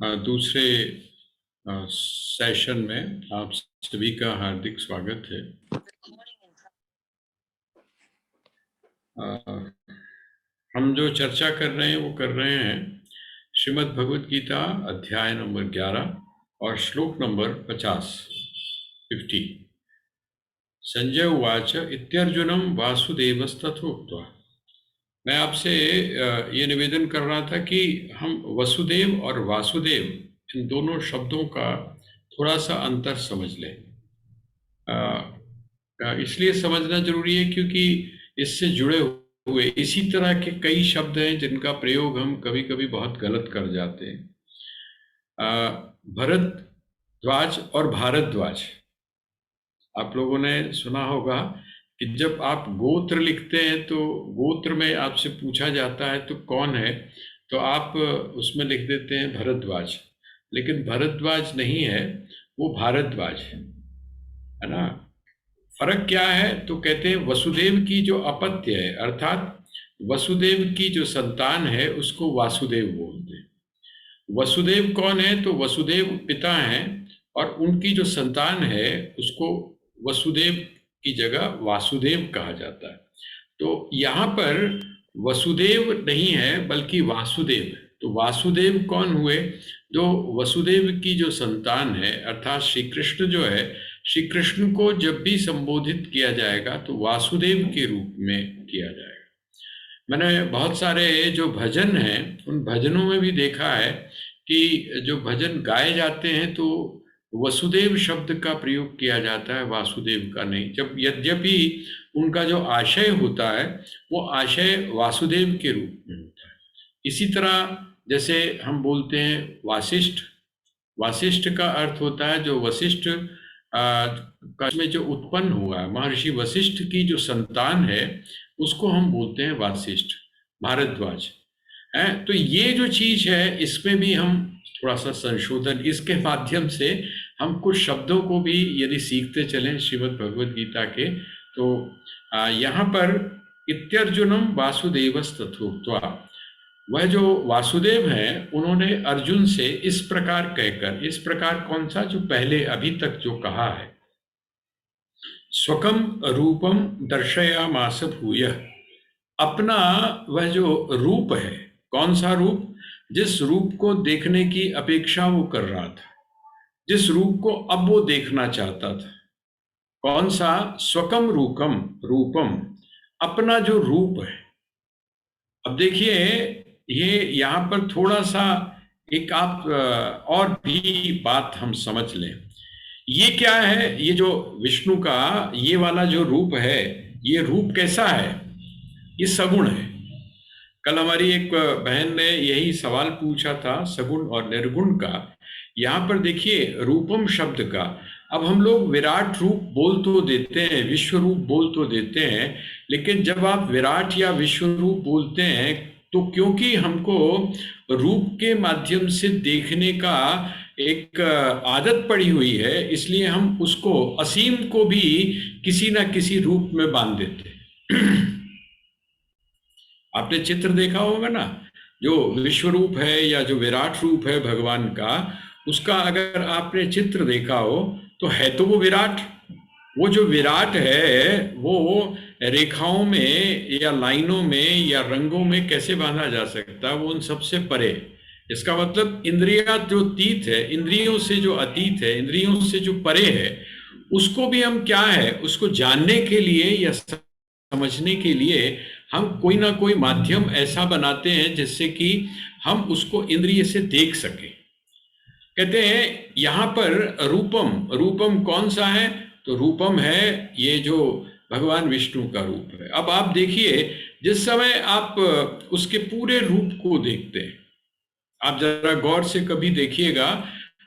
दूसरे सेशन में आप सभी का हार्दिक स्वागत है। हम जो चर्चा कर रहे हैं वो कर रहे हैं श्रीमद् भगवद गीता अध्याय नंबर 11 और श्लोक नंबर 50। संजय उवाच इत्यर्जुनम वासुदेवस्तथोक्त्वा। मैं आपसे ये निवेदन कर रहा था कि हम वसुदेव और वासुदेव इन दोनों शब्दों का थोड़ा सा अंतर समझ लें। इसलिए समझना जरूरी है क्योंकि इससे जुड़े हुए इसी तरह के कई शब्द हैं जिनका प्रयोग हम कभी कभी बहुत गलत कर जाते हैं। भरद्वाज और भारद्वाज, आप लोगों ने सुना होगा कि जब आप गोत्र लिखते हैं तो गोत्र में आपसे पूछा जाता है तो कौन है, तो आप उसमें लिख देते हैं भरद्वाज, लेकिन भरद्वाज नहीं है, वो भारद्वाज है ना। फर्क क्या है? तो कहते हैं वसुदेव की जो अपत्य है, अर्थात वसुदेव की जो संतान है उसको वासुदेव बोलते हैं। वसुदेव कौन है? तो वसुदेव पिता हैं और उनकी जो संतान है उसको वसुदेव की जगह वासुदेव कहा जाता है। तो यहाँ पर वसुदेव नहीं है बल्कि वासुदेव है। तो वासुदेव कौन हुए? जो वसुदेव की जो संतान है, अर्थात श्री कृष्ण जो है, श्री कृष्ण को जब भी संबोधित किया जाएगा तो वासुदेव के रूप में किया जाएगा। मैंने बहुत सारे जो भजन हैं उन भजनों में भी देखा है कि जो भजन गाए जाते हैं तो वसुदेव शब्द का प्रयोग किया जाता है, वासुदेव का नहीं। जब यद्यपि उनका जो आशय होता है वो आशय वासुदेव के रूप में होता है। इसी तरह जैसे हम बोलते हैं वासिष्ठ, वासिष्ठ का अर्थ होता है जो वशिष्ठ में जो उत्पन्न हुआ है, महर्षि वशिष्ठ की जो संतान है उसको हम बोलते हैं वासिष्ठ, भारद्वाज है। तो ये जो चीज है इसमें भी हम थोड़ा सा संशोधन, इसके माध्यम से हम कुछ शब्दों को भी यदि सीखते चलें श्रीमद् भगवद गीता के, तो यहाँ पर इत्यर्जुनम वासुदेवस्तथोक्त्वा, वह जो वासुदेव हैं उन्होंने अर्जुन से इस प्रकार कहकर, इस प्रकार कौन सा? जो पहले अभी तक जो कहा है, स्वकम रूपम दर्शयामास भूयः, अपना वह जो रूप है, कौन सा रूप? जिस रूप को देखने की अपेक्षा वो कर रहा था, जिस रूप को अब वो देखना चाहता था, कौन सा? स्वकम रूपम, रूपम, अपना जो रूप है। अब देखिए ये यहाँ पर थोड़ा सा एक आप और भी बात हम समझ लें। ये क्या है? ये जो विष्णु का ये वाला जो रूप है, ये रूप कैसा है? ये सगुण है। कल हमारी एक बहन ने यही सवाल पूछा था सगुण और निर्गुण का। यहाँ पर देखिए रूपम शब्द का, अब हम लोग विराट रूप बोल तो देते हैं, विश्व रूप बोल तो देते हैं, लेकिन जब आप विराट या विश्व रूप बोलते हैं तो क्योंकि हमको रूप के माध्यम से देखने का एक आदत पड़ी हुई है, इसलिए हम उसको असीम को भी किसी ना किसी रूप में बांध देते हैं। आपने चित्र देखा होगा ना, जो विश्व रूप है या जो विराट रूप है भगवान का, उसका अगर आपने चित्र देखा हो तो है तो वो विराट। वो जो विराट है वो रेखाओं में या लाइनों में या रंगों में कैसे बांधा जा सकता है? वो उन सबसे परे। इसका मतलब इंद्रिया जो अतीत है, इंद्रियों से जो अतीत है, इंद्रियों से जो परे है, उसको भी हम क्या है, उसको जानने के लिए या समझने के लिए हम कोई ना कोई माध्यम ऐसा बनाते हैं जिससे कि हम उसको इंद्रिय से देख सकें। कहते हैं यहाँ पर रूपम, रूपम कौन सा है? तो रूपम है ये जो भगवान विष्णु का रूप है। अब आप देखिए जिस समय आप उसके पूरे रूप को देखते हैं, आप जरा गौर से कभी देखिएगा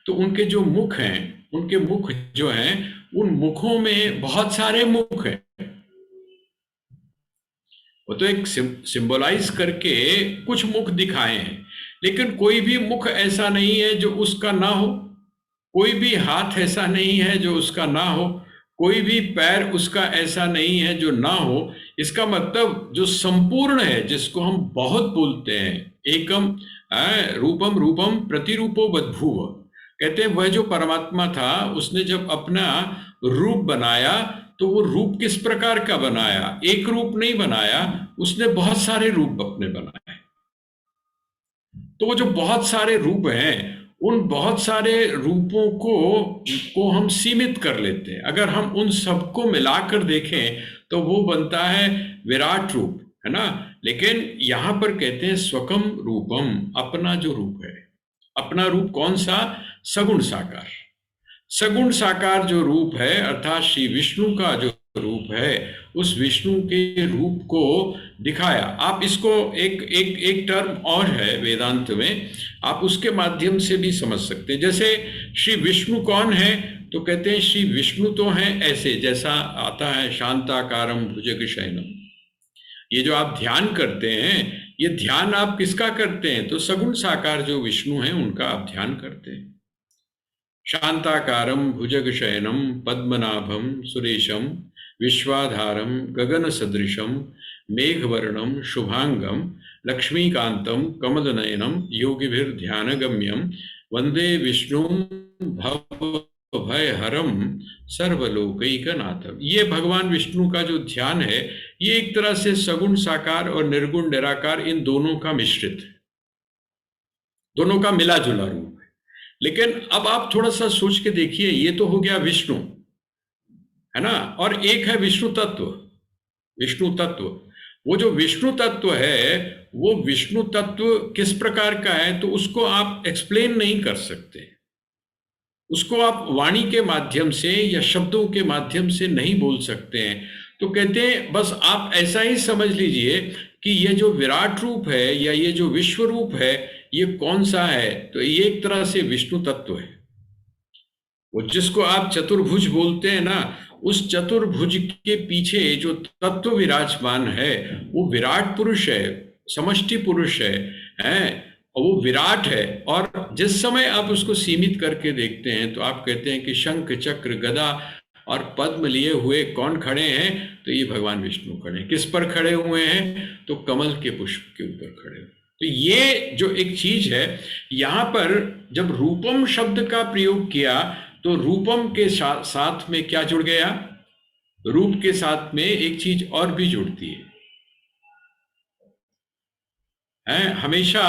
तो उनके जो मुख हैं, उनके मुख जो हैं, उन मुखों में बहुत सारे मुख हैं। वो तो एक सिंबलाइज करके कुछ मुख दिखाए हैं, लेकिन कोई भी मुख ऐसा नहीं है जो उसका ना हो, कोई भी हाथ ऐसा नहीं है जो उसका ना हो, कोई भी पैर उसका ऐसा नहीं है जो ना हो। इसका मतलब जो संपूर्ण है, जिसको हम बहुत बोलते हैं, एकम रूपम रूपम प्रतिरूपो बद्भुव। कहते हैं वह जो परमात्मा था उसने जब अपना रूप बनाया तो वो रूप किस प्रकार का बनाया, एक रूप नहीं बनाया, उसने बहुत सारे रूप अपने बनाए। तो वो जो बहुत सारे रूप हैं उन बहुत सारे रूपों को हम सीमित कर लेते हैं। अगर हम उन सबको मिलाकर देखें तो वो बनता है विराट रूप, है ना। लेकिन यहां पर कहते हैं स्वकम रूपम, अपना जो रूप है। अपना रूप कौन सा? सगुण साकार। सगुण साकार जो रूप है अर्थात श्री विष्णु का जो रूप है, उस विष्णु के रूप को दिखाया। आप इसको एक एक एक टर्म और है वेदांत में, आप उसके माध्यम से भी समझ सकते हैं। जैसे श्री विष्णु कौन है? तो कहते हैं श्री विष्णु तो हैं ऐसे, जैसा आता है शांताकारम भुजगशयनम। ये जो आप ध्यान करते हैं, ये ध्यान आप किसका करते हैं? तो सगुण साकार जो विष्णु हैं उनका आप ध्यान करते हैं। शांताकारं भुजगशयनं पद्मनाभं सुरेशं विश्वाधारं गगनसदृशं मेघवर्णं शुभांगं लक्ष्मीकान्तं कमलनयनं योगिभिर्ध्यानगम्यं वंदे विष्णुं भवभयहरं सर्वलोकैकनाथम। ये भगवान विष्णु का जो ध्यान है, ये एक तरह से सगुण साकार और निर्गुण निराकार इन दोनों का मिश्रित है, दोनों का मिला जुला रूप। लेकिन अब आप थोड़ा सा सोच के देखिए, ये तो हो गया विष्णु, है ना, और एक है विष्णु तत्व। विष्णु तत्व, वो जो विष्णु तत्व है, वो विष्णु तत्व किस प्रकार का है तो उसको आप एक्सप्लेन नहीं कर सकते। उसको आप वाणी के माध्यम से या शब्दों के माध्यम से नहीं बोल सकते हैं। तो कहते हैं बस आप ऐसा ही समझ लीजिए कि ये जो विराट रूप है या ये जो विश्व रूप है, ये कौन सा है? तो ये एक तरह से विष्णु तत्व है। वो जिसको आप चतुर्भुज बोलते हैं ना, उस चतुर्भुज के पीछे जो तत्व विराजमान है वो विराट पुरुष है, समष्टि पुरुष है, और वो विराट है। और जिस समय आप उसको सीमित करके देखते हैं तो आप कहते हैं कि शंख चक्र गदा और पद्म लिए हुए कौन खड़े हैं? तो ये भगवान विष्णु खड़े हैं। किस पर खड़े हुए हैं? तो कमल के पुष्प के ऊपर खड़े हुए। तो ये जो एक चीज है, यहां पर जब रूपम शब्द का प्रयोग किया तो रूपम के साथ में क्या जुड़ गया? रूप के साथ में एक चीज और भी जुड़ती है। हमेशा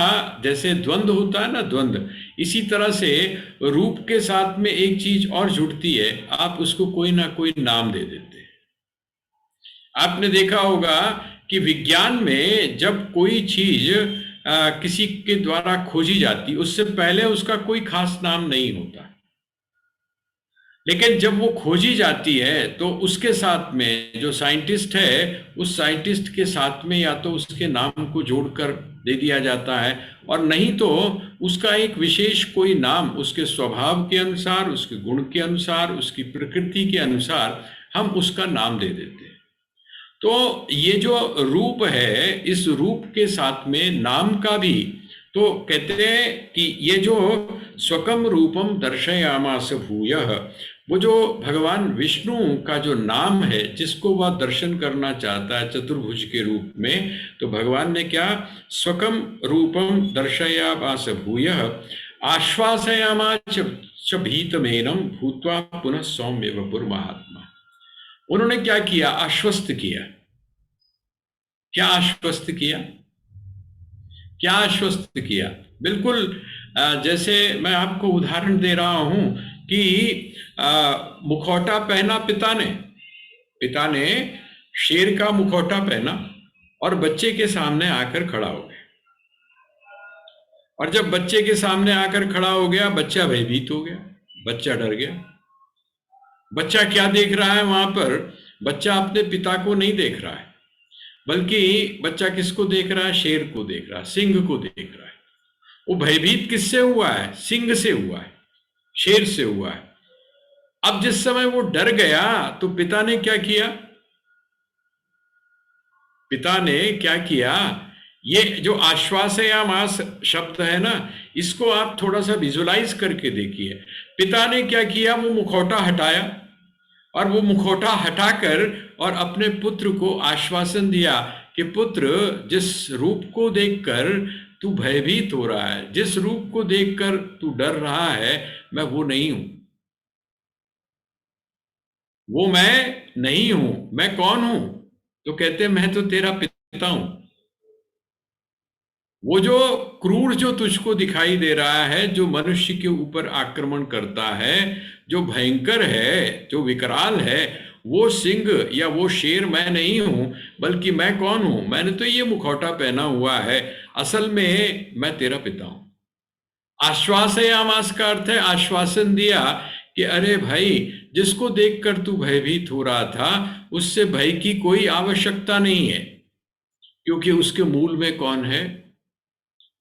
जैसे द्वंद्व होता है ना, द्वंद्व, इसी तरह से रूप के साथ में एक चीज और जुड़ती है, आप उसको कोई ना कोई नाम दे देते हैं। आपने देखा होगा कि विज्ञान में जब कोई चीज किसी के द्वारा खोजी जाती, उससे पहले उसका कोई खास नाम नहीं होता, लेकिन जब वो खोजी जाती है तो उसके साथ में जो साइंटिस्ट है, उस साइंटिस्ट के साथ में या तो उसके नाम को जोड़कर दे दिया जाता है, और नहीं तो उसका एक विशेष कोई नाम उसके स्वभाव के अनुसार, उसके गुण के अनुसार, उसकी प्रकृति के अनुसार हम उसका नाम दे देते हैं। तो ये जो रूप है, इस रूप के साथ में नाम का भी, तो कहते हैं कि ये जो स्वकम रूपम दर्शयामास भूयः, वो जो भगवान विष्णु का जो नाम है, जिसको वह दर्शन करना चाहता है चतुर्भुज के रूप में, तो भगवान ने क्या? स्वकम रूपम दर्शयामास भूयः आश्वासयामास च भीतमेनं भूत्वा पुनः सौम्य वपुर महात्मा। उन्होंने क्या किया? आश्वस्त किया। क्या आश्वस्त किया? क्या आश्वस्त किया? बिल्कुल जैसे मैं आपको उदाहरण दे रहा हूं कि मुखौटा पहना पिता ने शेर का मुखौटा पहना और बच्चे के सामने आकर खड़ा हो गया। और जब बच्चे के सामने आकर खड़ा हो गया, बच्चा भयभीत हो गया, बच्चा डर गया। बच्चा क्या देख रहा है वहां पर? बच्चा अपने पिता को नहीं देख रहा है, बल्कि बच्चा किसको देख रहा है? शेर को देख रहा है, सिंह को देख रहा है। वो भयभीत किससे हुआ है? सिंह से हुआ है, शेर से हुआ है। अब जिस समय वो डर गया तो पिता ने क्या किया? पिता ने क्या किया? ये जो आश्वासयामास शब्द है ना, इसको आप थोड़ा सा विजुलाइज करके देखिए। पिता ने क्या किया? वो मुखौटा हटाया, और वो मुखौटा हटाकर और अपने पुत्र को आश्वासन दिया कि पुत्र, जिस रूप को देखकर तू भयभीत हो रहा है, जिस रूप को देखकर तू डर रहा है मैं वो नहीं हूं, वो मैं नहीं हूं। मैं कौन हूं? तो कहते मैं तो तेरा पिता हूं। वो जो क्रूर जो तुझको दिखाई दे रहा है, जो मनुष्य के ऊपर आक्रमण करता है, जो भयंकर है, जो विकराल है, वो सिंह या वो शेर मैं नहीं हूं, बल्कि मैं कौन हूं? मैंने तो ये मुखौटा पहना हुआ है, असल में मैं तेरा पिता हूं। आश्वासयामास का अर्थ है आश्वासन दिया कि अरे भाई, जिसको देखकर तू भयभीत हो रहा था उससे भय की कोई आवश्यकता नहीं है, क्योंकि उसके मूल में कौन है?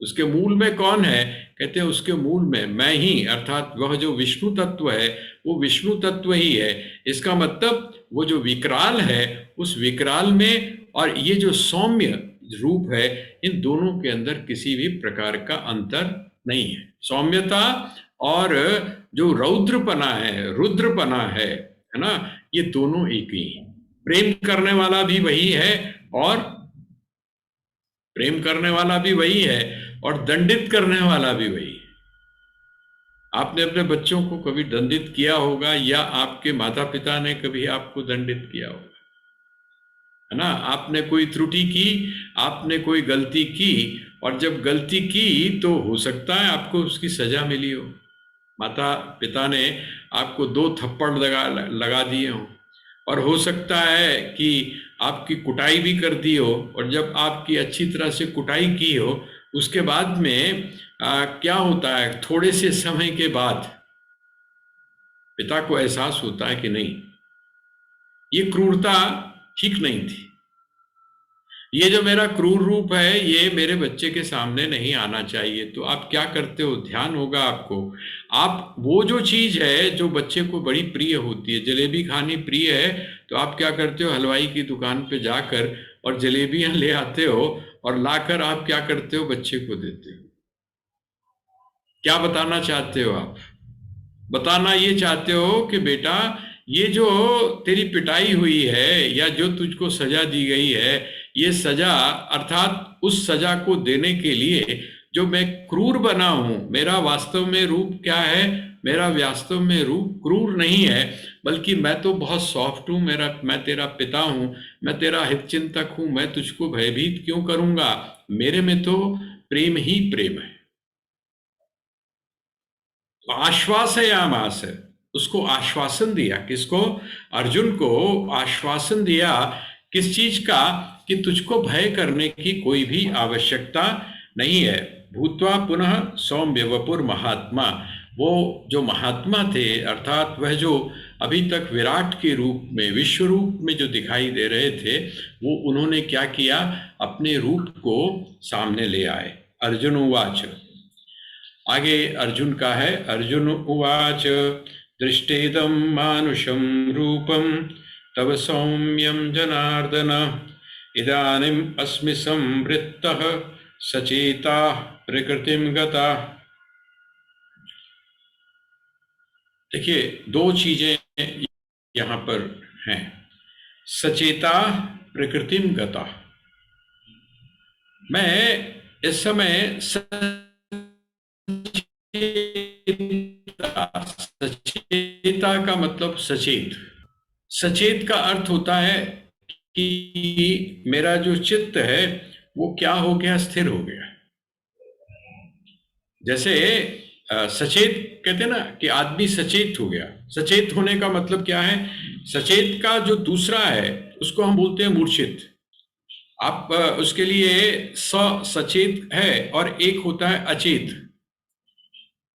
उसके मूल में कौन है? कहते हैं उसके मूल में मैं ही, अर्थात वह जो विष्णु तत्व है वो विष्णु तत्व ही है। इसका मतलब वो जो विकराल है उस विकराल में और ये जो सौम्य रूप है, इन दोनों के अंदर किसी भी प्रकार का अंतर नहीं है। सौम्यता और जो रौद्रपना है, रुद्रपना है ना, ये दोनों एक ही है। प्रेम करने वाला भी वही है और प्रेम करने वाला भी वही है और दंडित करने वाला भी वही है। आपने अपने बच्चों को कभी दंडित किया होगा या आपके माता पिता ने कभी आपको दंडित किया होगा, है ना? आपने कोई त्रुटि की, आपने कोई गलती की, और जब गलती की तो हो सकता है आपको उसकी सजा मिली हो। माता पिता ने आपको 2 थप्पड़ लगा दिए हों, और हो सकता है कि आपकी कुटाई भी कर दी हो, और जब आपकी अच्छी तरह से कुटाई की हो उसके बाद में क्या होता है, थोड़े से समय के बाद पिता को एहसास होता है कि नहीं, ये क्रूरता ठीक नहीं थी, ये जो मेरा क्रूर रूप है ये मेरे बच्चे के सामने नहीं आना चाहिए। तो आप क्या करते हो? ध्यान होगा आपको, आप वो जो चीज है जो बच्चे को बड़ी प्रिय होती है, जलेबी खानी प्रिय है, तो आप क्या करते हो? हलवाई की दुकान पे जाकर और जलेबियां ले आते हो और लाकर आप क्या करते हो? बच्चे को देते हो। क्या बताना चाहते हो आप? बताना ये चाहते हो कि बेटा, ये जो तेरी पिटाई हुई है या जो तुझको सजा दी गई है, ये सजा अर्थात उस सजा को देने के लिए जो मैं क्रूर बना हूं, मेरा वास्तव में रूप क्या है? मेरा वास्तव में रूप क्रूर नहीं है, बल्कि मैं तो बहुत सॉफ्ट हूं। मैं तेरा पिता हूं, मैं तेरा हितचिंतक हूं, मैं तुझको भयभीत क्यों करूंगा? मेरे में तो प्रेम ही प्रेम है। आश्वासयामास है, उसको आश्वासन दिया। किसको? अर्जुन को आश्वासन दिया। किस चीज का? कि तुझको भय करने की कोई भी आवश्यकता नहीं है। भूत्वा पुनः सौम्य वपुर महात्मा, वो जो महात्मा थे, अर्थात वह जो अभी तक विराट के रूप में, विश्व रूप में जो दिखाई दे रहे थे, वो उन्होंने क्या किया? अपने रूप को सामने ले आए। अर्जुन उवाच, आगे अर्जुन का है, अर्जुन उवाच दृष्टेदं मानुषं रूपं तव सौम्यं जनार्दन इदानीम् अस्मि संवृत्तः सचेताः प्रकृतिं गताः। देखिए, 2 चीजें यहां पर हैं। सचेता प्रकृतिम गता, मैं इस समय सचेता का मतलब सचेत। सचेत का अर्थ होता है कि मेरा जो चित्त है वो क्या हो गया? स्थिर हो गया। जैसे सचेत कहते हैं ना कि आदमी सचेत हो गया। सचेत होने का मतलब क्या है? सचेत का जो दूसरा है उसको हम बोलते हैं मूर्छित। आप उसके लिए सचेत है और एक होता है अचेत।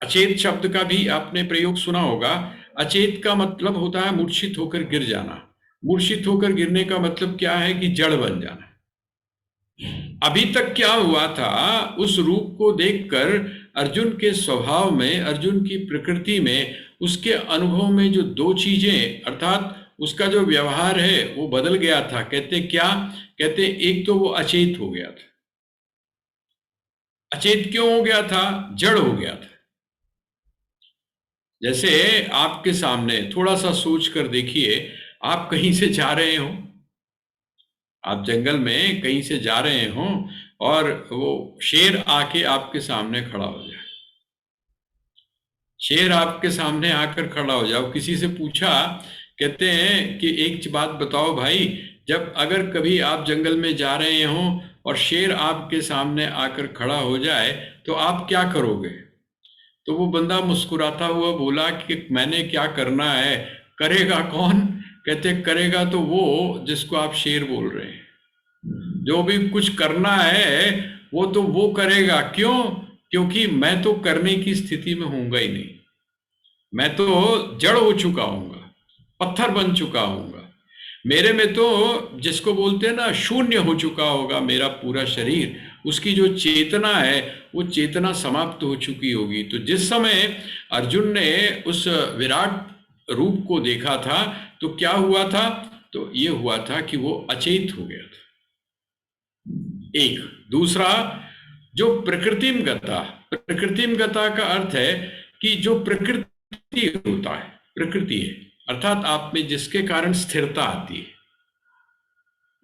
अचेत शब्द का भी आपने प्रयोग सुना होगा। अचेत का मतलब होता है मूर्छित होकर गिर जाना। मूर्छित होकर गिरने का मतलब क्या है? कि जड़ बन जाना। अभी तक क्या हुआ था? उस रूप को देखकर अर्जुन के स्वभाव में, अर्जुन की प्रकृति में, उसके अनुभव में जो 2 चीजें, अर्थात उसका जो व्यवहार है वो बदल गया था। कहते क्या? कहते एक तो वो अचेत हो गया था। अचेत क्यों हो गया था? जड़ हो गया था। जैसे आपके सामने थोड़ा सा सोच कर देखिए, आप कहीं से जा रहे हो, आप जंगल में कहीं से जा रहे हो और वो शेर आके आपके सामने खड़ा हो जाए, शेर आपके सामने आकर खड़ा हो जाओ। किसी से पूछा, कहते हैं कि एक बात बताओ भाई, जब अगर कभी आप जंगल में जा रहे हो और शेर आपके सामने आकर खड़ा हो जाए तो आप क्या करोगे? तो वो बंदा मुस्कुराता हुआ बोला कि मैंने क्या करना है, करेगा कौन? कहते करेगा तो वो जिसको आप शेर बोल रहे हैं, जो भी कुछ करना है वो तो वो करेगा। क्यों? क्योंकि मैं तो करने की स्थिति में हूंगा ही नहीं, मैं तो जड़ हो चुका हूंगा, पत्थर बन चुका हूंगा। मेरे में तो जिसको बोलते हैं ना, शून्य हो चुका होगा मेरा पूरा शरीर, उसकी जो चेतना है वो चेतना समाप्त हो चुकी होगी। तो जिस समय अर्जुन ने उस विराट रूप को देखा था तो क्या हुआ था? तो ये हुआ था कि वो अचेत हो गया था। एक दूसरा, जो प्रकृतिम गता, प्रकृतिम गता का अर्थ है कि जो प्रकृति होता है, प्रकृति है अर्थात आप में जिसके कारण स्थिरता आती है।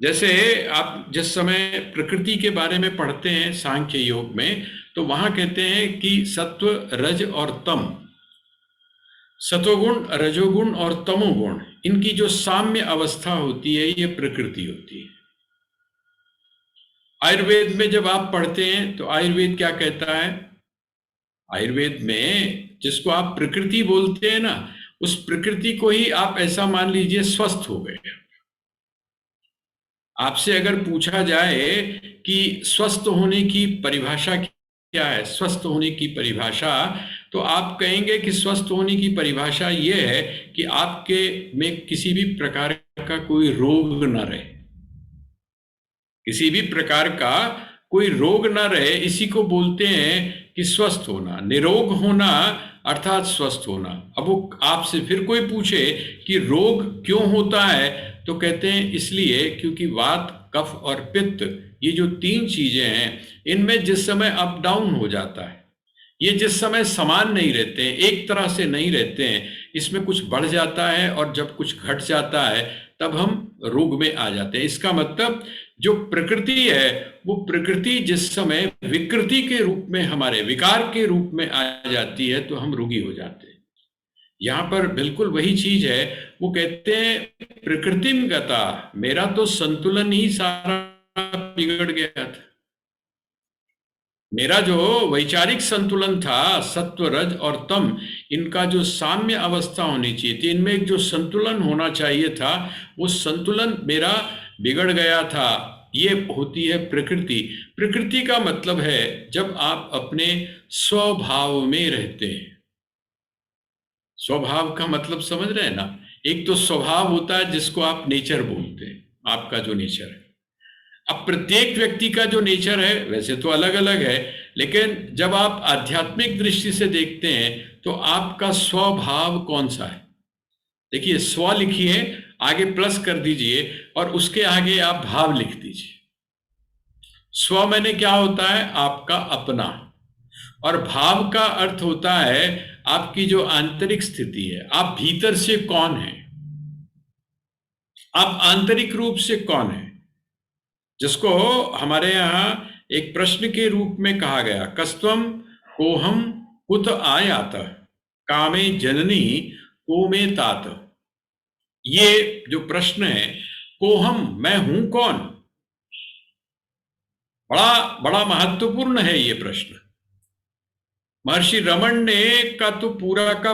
जैसे आप जिस समय प्रकृति के बारे में पढ़ते हैं सांख्य योग में, तो वहां कहते हैं कि सत्व, रज और तम, सतोगुण, रजोगुण और तमोगुण, इनकी जो साम्य अवस्था होती है ये प्रकृति होती है। आयुर्वेद में जब आप पढ़ते हैं तो आयुर्वेद क्या कहता है? आयुर्वेद में जिसको आप प्रकृति बोलते हैं ना, उस प्रकृति को ही आप ऐसा मान लीजिए स्वस्थ हो गए। आपसे अगर पूछा जाए कि स्वस्थ होने की परिभाषा क्या है, स्वस्थ होने की परिभाषा, तो आप कहेंगे कि स्वस्थ होने की परिभाषा ये है कि आपके में किसी भी प्रकार का कोई रोग न रहे, किसी भी प्रकार का कोई रोग न रहे, इसी को बोलते हैं कि स्वस्थ होना। निरोग होना अर्थात स्वस्थ होना। अब वो आपसे फिर कोई पूछे कि रोग क्यों होता है, तो कहते हैं इसलिए क्योंकि वात, कफ और पित्त, ये जो तीन चीजें हैं, इनमें जिस समय अप डाउन हो जाता है, ये जिस समय समान नहीं रहते हैं, एक तरह से नहीं रहते हैं, इसमें कुछ बढ़ जाता है और जब कुछ घट जाता है तब हम रोग में आ जाते हैं। इसका मतलब जो प्रकृति है वो प्रकृति जिस समय विकृति के रूप में, हमारे विकार के रूप में आ जाती है तो हम रोगी हो जाते हैं। यहां पर बिल्कुल वही चीज है। वो कहते हैं प्रकृतिम गता, मेरा तो संतुलन ही सारा बिगड़ गया था। मेरा जो वैचारिक संतुलन था, सत्व, रज और तम, इनका जो साम्य अवस्था होनी चाहिए थी, इनमें एक जो संतुलन होना चाहिए था, वो संतुलन मेरा बिगड़ गया था। ये होती है प्रकृति। प्रकृति का मतलब है जब आप अपने स्वभाव में रहते हैं। स्वभाव का मतलब समझ रहे हैं ना? एक तो स्वभाव होता है जिसको आप नेचर बोलते हैं, आपका जो नेचर है। अब प्रत्येक व्यक्ति का जो नेचर है वैसे तो अलग अलग है, लेकिन जब आप आध्यात्मिक दृष्टि से देखते हैं तो आपका स्वभाव कौन सा है? देखिए, स्व लिखिए, आगे प्लस कर दीजिए और उसके आगे आप भाव लिख दीजिए। स्व मैंने क्या होता है? आपका अपना। और भाव का अर्थ होता है आपकी जो आंतरिक स्थिति है, आप भीतर से कौन है, आप आंतरिक रूप से कौन है, जिसको हमारे यहां एक प्रश्न के रूप में कहा गया, कस्त्वम कोहम कुत आयात कामे जननी को में तात। ये जो प्रश्न है, कोहम, मैं हूं कौन, बड़ा बड़ा महत्वपूर्ण है ये प्रश्न। महर्षि रमन ने का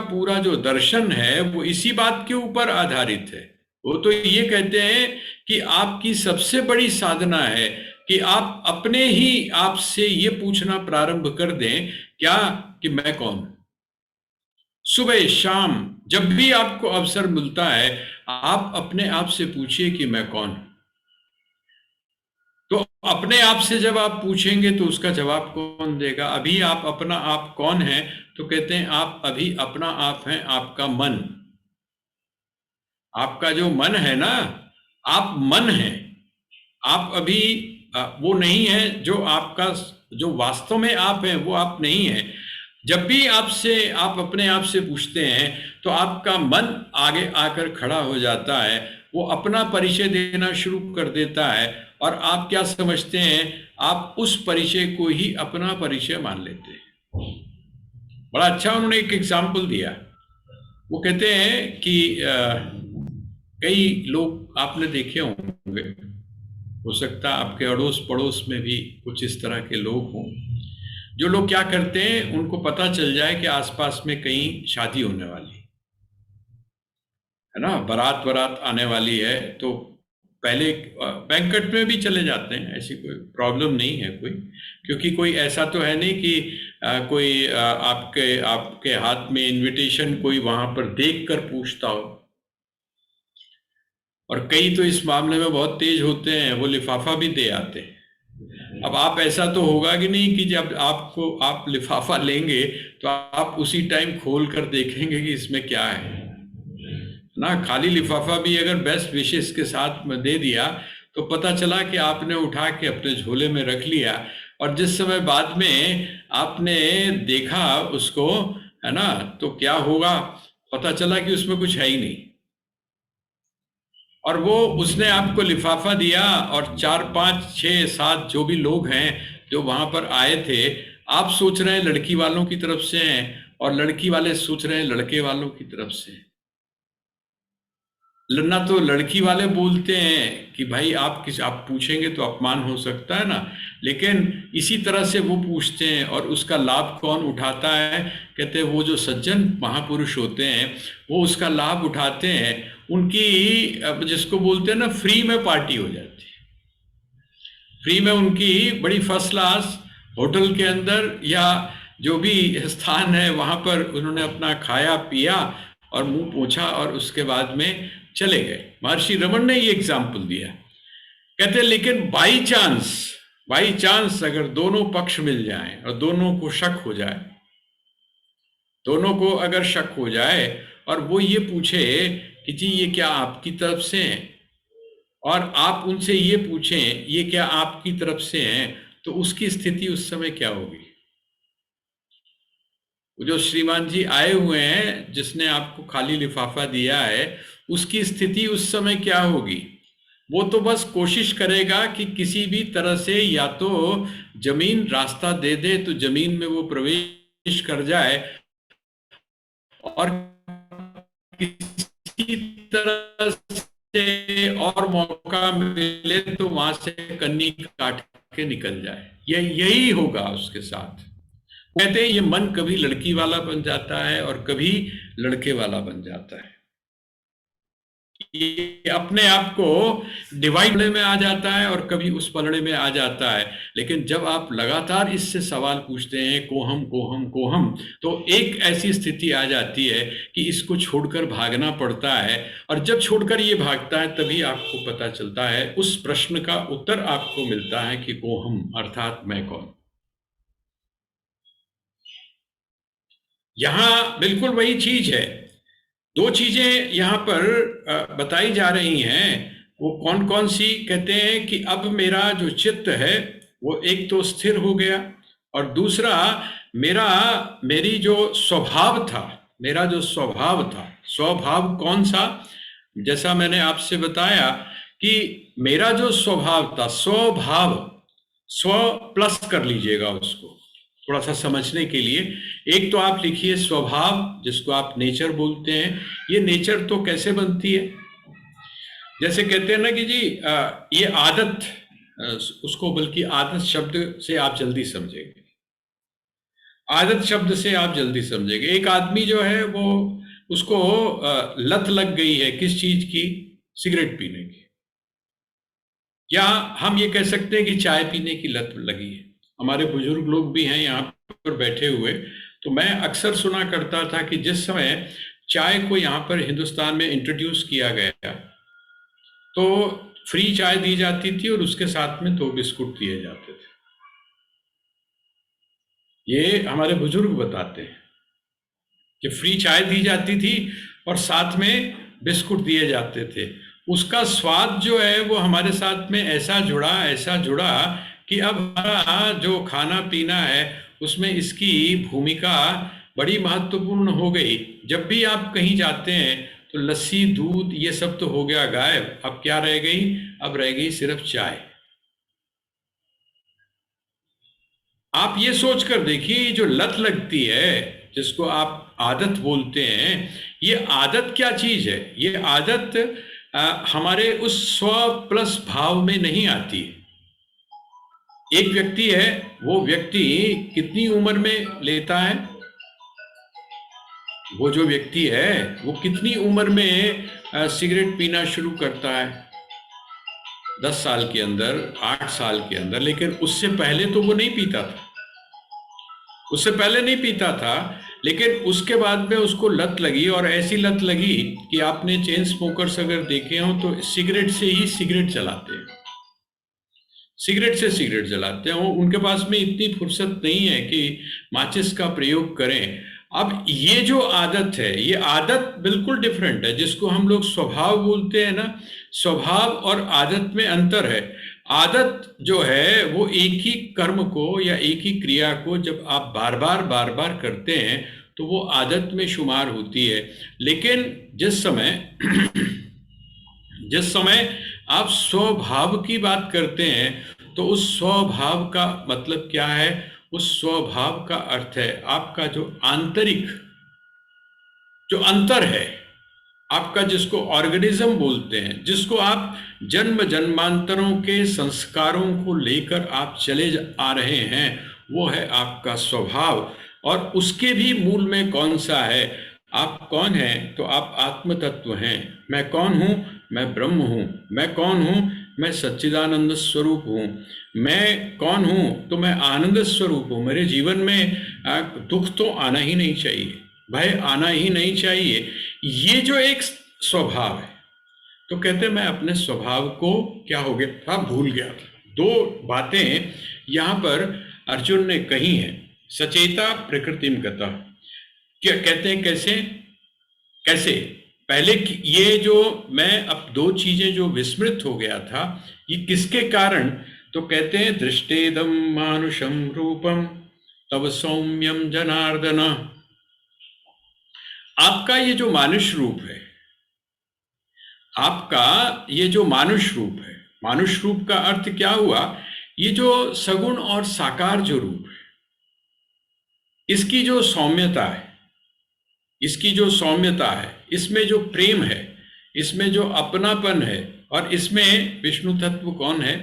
पूरा जो दर्शन है वो इसी बात के ऊपर आधारित है। वो तो ये कहते हैं कि आपकी सबसे बड़ी साधना है कि आप अपने ही आप से ये पूछना प्रारंभ कर दें, क्या, कि मैं कौन हूं। सुबह शाम जब भी आपको अवसर मिलता है, आप अपने आप से पूछिए कि मैं कौन हूं। तो अपने आप से जब आप पूछेंगे तो उसका जवाब कौन देगा? अभी आप अपना आप कौन है? तो कहते हैं आप अभी अपना आप हैं, आपका मन। आपका जो मन है ना, आप मन है, आप अभी वो नहीं है जो आपका, जो वास्तव में आप हैं वो आप नहीं है। जब भी आपसे आप अपने आप से पूछते हैं तो आपका मन आगे आकर खड़ा हो जाता है, वो अपना परिचय देना शुरू कर देता है और आप क्या समझते हैं, आप उस परिचय को ही अपना परिचय मान लेते हैं। बड़ा अच्छा उन्होंने एक एग्जाम्पल दिया। वो कहते हैं कि कई लोग आपने देखे होंगे, हो सकता है आपके अड़ोस पड़ोस में भी कुछ इस तरह के लोग हों, जो लोग क्या करते हैं, उनको पता चल जाए कि आसपास में कहीं शादी होने वाली है ना, बारात बारात आने वाली है, तो पहले बैंक्वेट में भी चले जाते हैं, ऐसी कोई प्रॉब्लम नहीं है कोई, क्योंकि कोई ऐसा तो है नहीं कि कोई आपके आपके हाथ में इनविटेशन कोई वहां पर देख कर पूछता हो। और कई तो इस मामले में बहुत तेज होते हैं, वो लिफाफा भी दे आते हैं। अब आप ऐसा तो होगा कि नहीं कि जब आप लिफाफा लेंगे तो आप उसी टाइम खोल कर देखेंगे कि इसमें क्या है ना। खाली लिफाफा भी अगर बेस्ट विशेष के साथ में दे दिया तो पता चला कि आपने उठा के अपने झोले में रख लिया, और जिस समय बाद में आपने देखा उसको, है ना, तो क्या होगा, पता चला कि उसमें कुछ है ही नहीं। और वो उसने आपको लिफाफा दिया, और 4 5 6 7 जो भी लोग हैं जो वहां पर आए थे, आप सोच रहे हैं लड़की वालों की तरफ से हैं, और लड़की वाले सोच रहे हैं लड़के वालों की तरफ से। ना तो लड़की वाले बोलते हैं कि भाई आप पूछेंगे तो अपमान हो सकता है ना, लेकिन इसी तरह से वो पूछते हैं, और उसका लाभ कौन उठाता है, कहते हैं वो जो सज्जन महापुरुष होते हैं वो उसका लाभ उठाते हैं। उनकी जिसको बोलते हैं ना, फ्री में पार्टी हो जाती है, फ्री में उनकी बड़ी फर्स्ट क्लास होटल के अंदर या जो भी स्थान है वहां पर उन्होंने अपना खाया पिया और मुंह पोंछा, और उसके बाद में चले गए। महर्षि रमन ने ये एग्जाम्पल दिया, कहते लेकिन बाई चांस अगर दोनों पक्ष मिल जाएं और दोनों को शक हो जाए, दोनों को अगर शक हो जाए और वो ये पूछे कि जी ये क्या आपकी तरफ से हैं, और आप उनसे ये पूछें ये क्या आपकी तरफ से हैं, तो उसकी स्थिति उस समय क्या होगी। जो श्रीमान जी आए हुए हैं, जिसने आपको खाली लिफाफा दिया है, उसकी स्थिति उस समय क्या होगी। वो तो बस कोशिश करेगा कि किसी भी तरह से या तो जमीन रास्ता दे दे तो जमीन में वो प्रवेश कर जाए, और किसी तरह से और मौका मिले तो वहां से कन्नी काट के निकल जाए। यही होगा उसके साथ। कहते हैं ये मन कभी लड़की वाला बन जाता है और कभी लड़के वाला बन जाता है। ये अपने आप को डिवाइड में आ जाता है और कभी उस पलड़े में आ जाता है। लेकिन जब आप लगातार इससे सवाल पूछते हैं कोहम कोहम कोहम, तो एक ऐसी स्थिति आ जाती है कि इसको छोड़कर भागना पड़ता है। और जब छोड़कर ये भागता है तभी आपको पता चलता है, उस प्रश्न का उत्तर आपको मिलता है कि कोहम अर्थात मैं कौन। यहां बिल्कुल वही चीज है। दो चीजें यहां पर बताई जा रही हैं। वो कौन कौन सी, कहते हैं कि अब मेरा जो चित्त है वो एक तो स्थिर हो गया, और दूसरा मेरी जो स्वभाव था, मेरा जो स्वभाव था, स्वभाव कौन सा, जैसा मैंने आपसे बताया कि मेरा जो स्वभाव था, स्वभाव, स्व प्लस कर लीजिएगा उसको थोड़ा सा समझने के लिए। एक तो आप लिखिए स्वभाव, जिसको आप नेचर बोलते हैं। ये नेचर तो कैसे बनती है, जैसे कहते हैं ना कि जी ये आदत, उसको बल्कि आदत शब्द से आप जल्दी समझेंगे, आदत शब्द से आप जल्दी समझेंगे। एक आदमी जो है वो, उसको लत लग गई है किस चीज की, सिगरेट पीने की, या हम ये कह सकते हैं कि चाय पीने की लत लगी है। हमारे बुजुर्ग लोग भी हैं यहाँ पर बैठे हुए, तो मैं अक्सर सुना करता था कि जिस समय चाय को यहाँ पर हिंदुस्तान में इंट्रोड्यूस किया गया तो फ्री चाय दी जाती थी और उसके साथ में 2 बिस्कुट दिए जाते थे। ये हमारे बुजुर्ग बताते हैं कि फ्री चाय दी जाती थी और साथ में बिस्कुट दिए जाते थे। उसका स्वाद जो है वो हमारे साथ में ऐसा जुड़ा कि अब हमारा जो खाना पीना है उसमें इसकी भूमिका बड़ी महत्वपूर्ण हो गई। जब भी आप कहीं जाते हैं तो लस्सी दूध ये सब तो हो गया गायब, अब क्या रह गई, अब रह गई सिर्फ चाय। आप ये सोच कर देखिए, जो लत लगती है, जिसको आप आदत बोलते हैं, ये आदत क्या चीज है? ये आदत हमारे उस स्व प्लस भाव में नहीं आती। एक व्यक्ति है, वो व्यक्ति कितनी उम्र में लेता है? वो जो व्यक्ति है वो कितनी उम्र में सिगरेट पीना शुरू करता है? 10 साल के अंदर, 8 साल के अंदर। लेकिन उससे पहले तो वो नहीं पीता था, उससे पहले नहीं पीता था। लेकिन उसके बाद में उसको लत लगी, और ऐसी लत लगी कि आपने चेन स्मोकर्स अगर देखे हो तो सिगरेट से ही सिगरेट जलाते हैं, सिगरेट से सिगरेट जलाते हैं। उनके पास में इतनी फुर्सत नहीं है कि माचिस का प्रयोग करें। अब ये जो आदत है, ये आदत बिल्कुल डिफरेंट है, जिसको हम लोग स्वभाव बोलते हैं ना। स्वभाव और आदत में अंतर है। आदत जो है वो एक ही कर्म को या एक ही क्रिया को जब आप बार बार करते हैं तो वो आदत में शुमार होती है। लेकिन जिस समय जिस समय आप स्वभाव की बात करते हैं तो उस स्वभाव का मतलब क्या है? उस स्वभाव का अर्थ है आपका जो आंतरिक जो अंतर है, आपका जिसको ऑर्गेनिज्म बोलते हैं, जिसको आप जन्म जन्मांतरों के संस्कारों को लेकर आप चले आ रहे हैं, वो है आपका स्वभाव। और उसके भी मूल में कौन सा है? आप कौन हैं? तो आप आत्म तत्व हैं। मैं कौन हूं? मैं ब्रह्म हूं। मैं कौन हूं? मैं सच्चिदानंद स्वरूप हूं। मैं कौन हूं? तो मैं आनंद स्वरूप हूं। मेरे जीवन में दुख तो आना ही नहीं चाहिए, भय आना ही नहीं चाहिए। ये जो एक स्वभाव है, तो कहते मैं अपने स्वभाव को क्या हो गया था, भूल गया था। दो बातें यहां पर अर्जुन ने कही हैं। सचेता प्रकृतिम गतः, क्या कहते हैं? कैसे कैसे? पहले ये जो मैं अब दो चीजें जो विस्मृत हो गया था, ये किसके कारण? तो कहते हैं दृष्टेदम मानुषम रूपम तव सौम्यम जनार्दन। आपका ये जो मानुष रूप है, आपका ये जो मानुष रूप है, मानुष रूप का अर्थ क्या हुआ? ये जो सगुण और साकार जो रूप है, इसकी जो सौम्यता है, इसकी जो सौम्यता है, इसमें जो प्रेम है, इसमें जो अपनापन है, और इसमें विष्णु तत्व कौन है?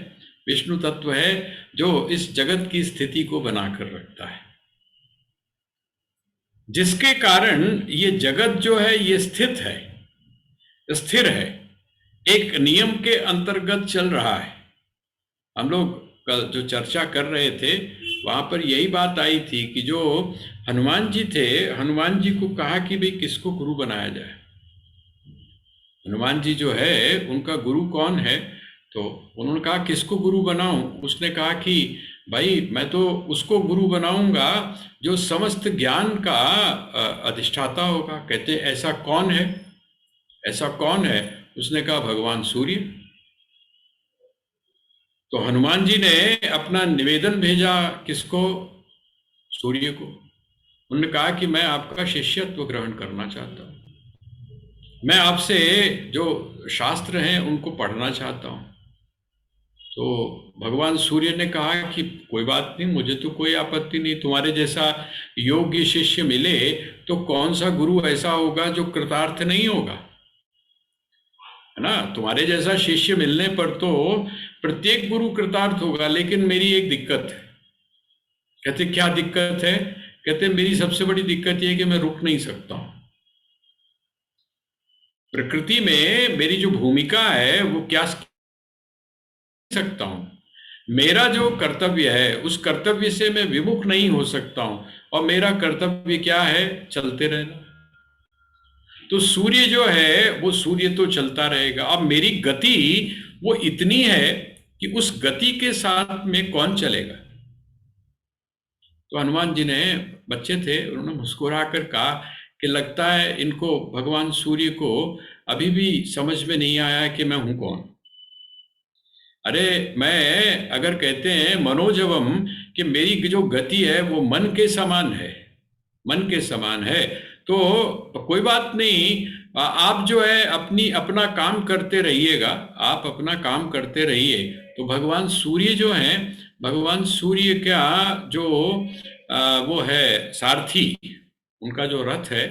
विष्णु तत्व है जो इस जगत की स्थिति को बनाकर रखता है, जिसके कारण ये जगत जो है ये स्थित है, स्थिर है, एक नियम के अंतर्गत चल रहा है। हम लोग कल जो चर्चा कर रहे थे वहां पर यही बात आई थी कि जो हनुमान जी थे, हनुमान जी को कहा कि भाई किसको गुरु बनाया जाए। हनुमान जी जो है उनका गुरु कौन है? तो उन्होंने कहा किसको गुरु बनाऊं? उसने कहा कि भाई मैं तो उसको गुरु बनाऊंगा जो समस्त ज्ञान का अधिष्ठाता होगा। कहते ऐसा कौन है? ऐसा कौन है? उसने कहा भगवान सूर्य। तो हनुमान जी ने अपना निवेदन भेजा किसको? सूर्य को। उन्होंने कहा कि मैं आपका शिष्यत्व ग्रहण करना चाहता हूं, मैं आपसे जो शास्त्र हैं उनको पढ़ना चाहता हूं। तो भगवान सूर्य ने कहा कि कोई बात नहीं, मुझे तो कोई आपत्ति नहीं। तुम्हारे जैसा योग्य शिष्य मिले तो कौन सा गुरु ऐसा होगा जो कृतार्थ नहीं होगा, है ना? तुम्हारे जैसा शिष्य मिलने पर तो प्रत्येक गुरु कृतार्थ होगा। लेकिन मेरी एक दिक्कत है। कहते क्या दिक्कत है? कहते मेरी सबसे बड़ी दिक्कत यह है कि मैं रुक नहीं सकता हूं। प्रकृति में मेरी जो भूमिका है वो क्या सकता हूं। मेरा जो कर्तव्य है उस कर्तव्य से मैं विमुख नहीं हो सकता हूं। और मेरा कर्तव्य क्या है? चलते रहना। तो सूर्य जो है वो सूर्य तो चलता रहेगा। अब मेरी गति वो इतनी है कि उस गति के साथ में कौन चलेगा? तो हनुमान जी ने, बच्चे थे, उन्होंने मुस्कुरा कर कहा कि लगता है इनको, भगवान सूर्य को अभी भी समझ में नहीं आया कि मैं हूं कौन। अरे मैं अगर कहते हैं मनोजवम कि मेरी जो गति है वो मन के समान है, मन के समान है, तो कोई बात नहीं। आप जो है अपना काम करते रहिएगा, आप अपना काम करते रहिए। तो भगवान सूर्य जो हैं भगवान सूर्य का जो वो है सारथी, उनका जो रथ है,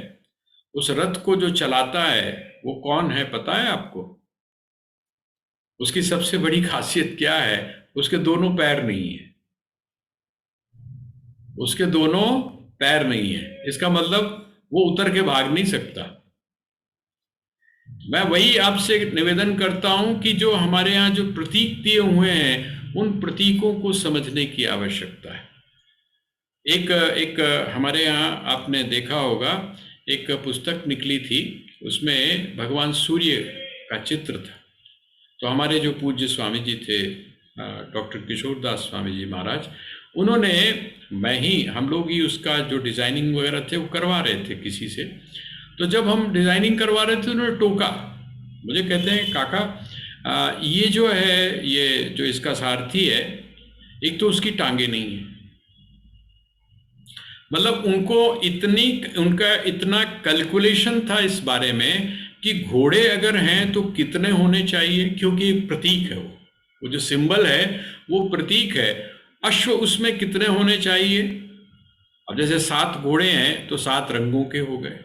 उस रथ को जो चलाता है वो कौन है पता है आपको? उसकी सबसे बड़ी खासियत क्या है? उसके दोनों पैर नहीं है। उसके दोनों पैर नहीं है, इसका मतलब वो उतर के भाग नहीं सकता। मैं वही आपसे निवेदन करता हूं कि जो हमारे यहाँ जो प्रतीक दिए हुए हैं, उन प्रतीकों को समझने की आवश्यकता है। एक एक हमारे यहाँ आपने देखा होगा, एक पुस्तक निकली थी, उसमें भगवान सूर्य का चित्र था। तो हमारे जो पूज्य स्वामी जी थे, डॉक्टर किशोर दास स्वामी जी महाराज, उन्होंने, हम लोग ही उसका जो डिज़ाइनिंग वगैरह थे वो करवा रहे थे किसी से। तो जब हम डिज़ाइनिंग करवा रहे थे, उन्होंने टोका मुझे, कहते हैं काका ये जो है, ये जो इसका सारथी है, एक तो उसकी टांगे नहीं है। मतलब उनका इतना कैलकुलेशन था इस बारे में कि घोड़े अगर हैं तो कितने होने चाहिए, क्योंकि प्रतीक है वो जो सिंबल है वो प्रतीक है। अश्व उसमें कितने होने चाहिए? अब जैसे 7 घोड़े हैं तो 7 रंगों के हो गए,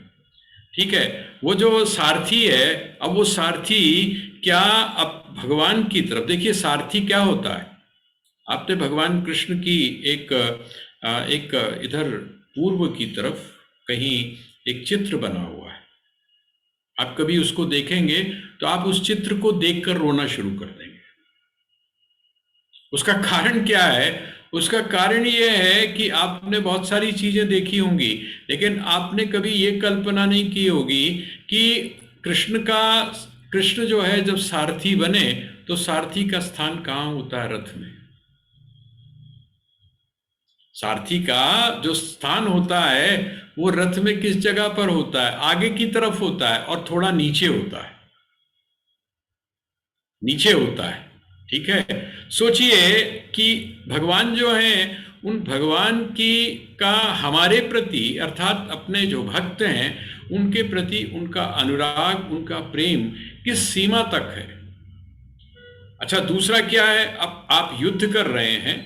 ठीक है। वो जो सारथी है, अब वो सारथी क्या, अब भगवान की तरफ देखिए, सारथी क्या होता है? आपने भगवान कृष्ण की एक इधर पूर्व की तरफ कहीं एक चित्र बना हुआ है, आप कभी उसको देखेंगे तो आप उस चित्र को देखकर रोना शुरू कर देंगे। उसका कारण क्या है? उसका कारण ये है कि आपने बहुत सारी चीजें देखी होंगी, लेकिन आपने कभी ये कल्पना नहीं की होगी कि कृष्ण जो है जब सारथी बने तो सारथी का स्थान कहाँ होता है? रथ में। सारथी का जो स्थान होता है वो रथ में किस जगह पर होता है? आगे की तरफ होता है और थोड़ा नीचे होता है, नीचे होता है, ठीक है। सोचिए कि भगवान जो है, उन भगवान की का हमारे प्रति, अर्थात अपने जो भक्त हैं उनके प्रति उनका अनुराग, उनका प्रेम किस सीमा तक है। अच्छा, दूसरा क्या है, अब आप युद्ध कर रहे हैं,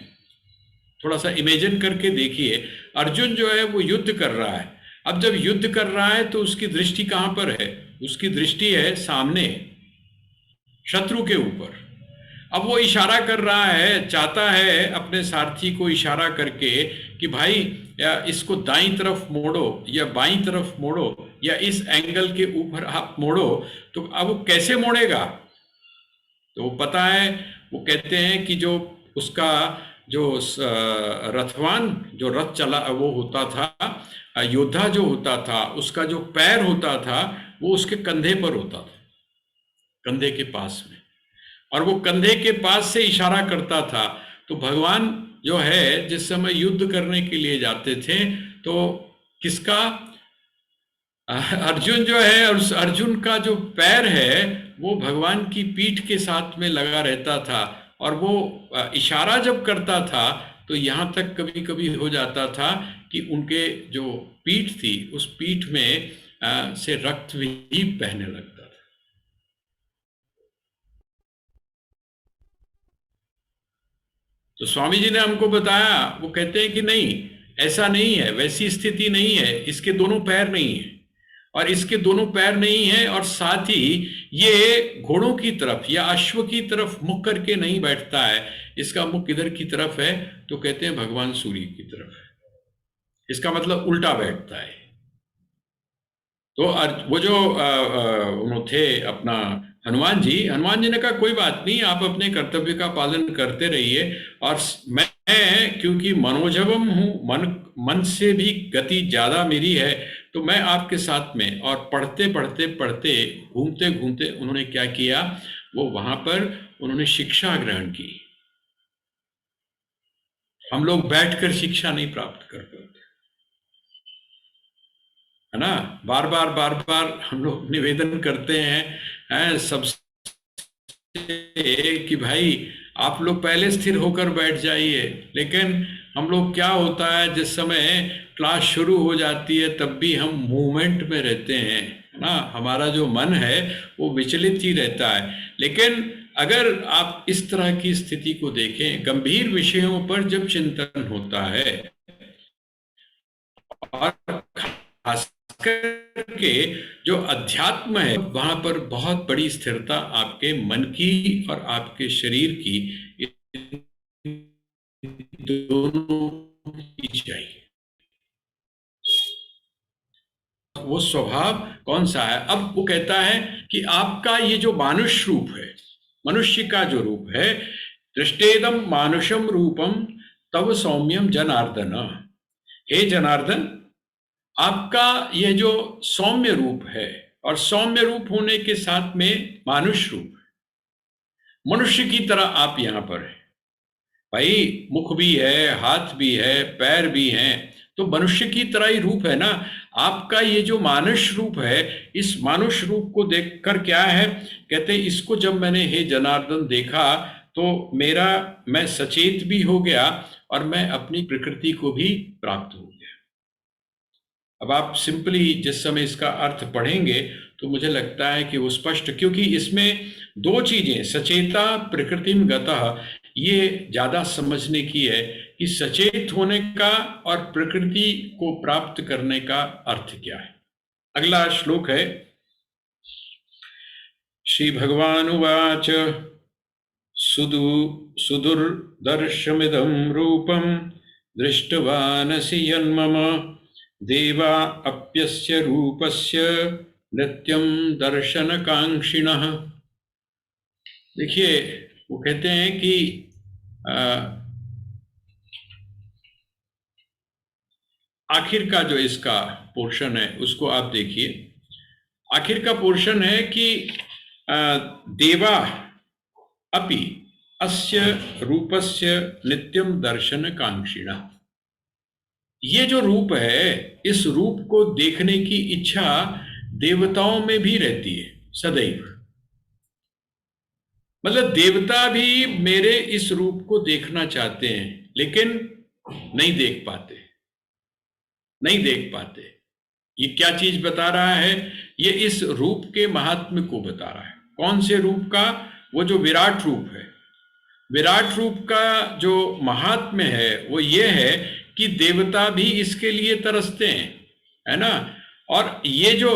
थोड़ा सा इमेजिन करके देखिए, अर्जुन जो है वो युद्ध कर रहा है। अब जब युद्ध कर रहा है तो उसकी दृष्टि कहां पर है? उसकी दृष्टि है सामने, शत्रु के ऊपर। अब वो इशारा कर रहा है, चाहता है अपने सारथी को इशारा करके कि भाई या इसको दाईं तरफ मोड़ो या बाईं तरफ मोड़ो या इस एंगल के ऊपर आप मोड़ो। तो अब वो कैसे मोड़ेगा? तो वो पता है, वो कहते हैं कि जो उसका जो रथवान, जो रथ चला वो होता था, योद्धा जो होता था, उसका जो पैर होता था वो उसके कंधे पर होता था, कंधे के पास में, और वो कंधे के पास से इशारा करता था। तो भगवान जो है जिस समय युद्ध करने के लिए जाते थे तो किसका, अर्जुन जो है, और अर्जुन का जो पैर है वो भगवान की पीठ के साथ में लगा रहता था, और वो इशारा जब करता था तो यहाँ तक कभी कभी हो जाता था कि उनके जो पीठ थी उस पीठ में से रक्त भी बहने लगता था। तो स्वामी जी ने हमको बताया, वो कहते हैं कि नहीं, ऐसा नहीं है, वैसी स्थिति नहीं है, इसके दोनों पैर नहीं है, और इसके दोनों पैर नहीं है, और साथ ही ये घोड़ों की तरफ या अश्व की तरफ मुख करके नहीं बैठता है, इसका मुख इधर की तरफ है, तो कहते हैं भगवान सूर्य की तरफ है, इसका मतलब उल्टा बैठता है। तो वो जो उन्होंने थे अपना हनुमान जी ने कहा कोई बात नहीं, आप अपने कर्तव्य का पालन करते रहिए, और मैं क्योंकि मनोजवम हूँ, मन से भी गति ज्यादा मेरी है, तो मैं आपके साथ में। और पढ़ते पढ़ते पढ़ते, घूमते घूमते उन्होंने क्या किया, वो वहां पर उन्होंने शिक्षा ग्रहण की। हम लोग बैठकर शिक्षा नहीं प्राप्त कर पाते, है ना। बार बार हम लोग निवेदन करते हैं सबसे कि भाई आप लोग पहले स्थिर होकर बैठ जाइए, लेकिन हम लोग क्या होता है, जिस समय क्लास शुरू हो जाती है तब भी हम मूवमेंट में रहते हैं, है ना। हमारा जो मन है वो विचलित ही रहता है। लेकिन अगर आप इस तरह की स्थिति को देखें, गंभीर विषयों पर जब चिंतन होता है और खास करके जो अध्यात्म है, वहां पर बहुत बड़ी स्थिरता आपके मन की और आपके शरीर की दोनों की चाहिए। वो स्वभाव कौन सा है? अब वो कहता है कि आपका ये जो मानुष रूप है, मनुष्य का जो रूप है, दृष्टेदम मानुषम रूपम तव सौम्यम जनार्दन। हे जनार्दन, आपका यह जो सौम्य रूप है, और सौम्य रूप होने के साथ में मानुष रूप, मनुष्य की तरह आप यहां पर है। भाई मुख भी है, हाथ भी है, पैर भी हैं, तो मनुष्य की तरह ही रूप है ना। आपका ये जो मानुष रूप है, इस मानुष रूप को देखकर क्या है, कहते हैं इसको जब मैंने हे जनार्दन देखा तो मैं सचेत भी हो गया और मैं अपनी प्रकृति को भी प्राप्त हो गया। अब आप सिंपली जिस समय इसका अर्थ पढ़ेंगे तो मुझे लगता है कि वो स्पष्ट, क्योंकि इसमें दो चीजें, सचेता प्रकृतिम गतः, ये ज्यादा समझने की है कि सचेत होने का और प्रकृति को प्राप्त करने का अर्थ क्या है। अगला श्लोक है, श्री भगवान उवाच सुदुर्दर्शमिदं रूपं दृष्टवानसि यन्मम देवा अप्यस्य रूपस्य नित्यं दर्शनकांक्षिणः। देखिए, वो कहते हैं कि आखिर का जो इसका पोर्शन है उसको आप देखिए। आखिर का पोर्शन है कि देवा अपि अस्य रूपस्य नित्यम दर्शन कांक्षिणा। ये जो रूप है, इस रूप को देखने की इच्छा देवताओं में भी रहती है सदैव। मतलब देवता भी मेरे इस रूप को देखना चाहते हैं, लेकिन नहीं देख पाते, नहीं देख पाते। ये क्या चीज बता रहा है? ये इस रूप के महात्म्य को बता रहा है। कौन से रूप का? वो जो विराट रूप है। विराट रूप का जो महात्म्य है वो ये है कि देवता भी इसके लिए तरसते हैं, है ना। और ये जो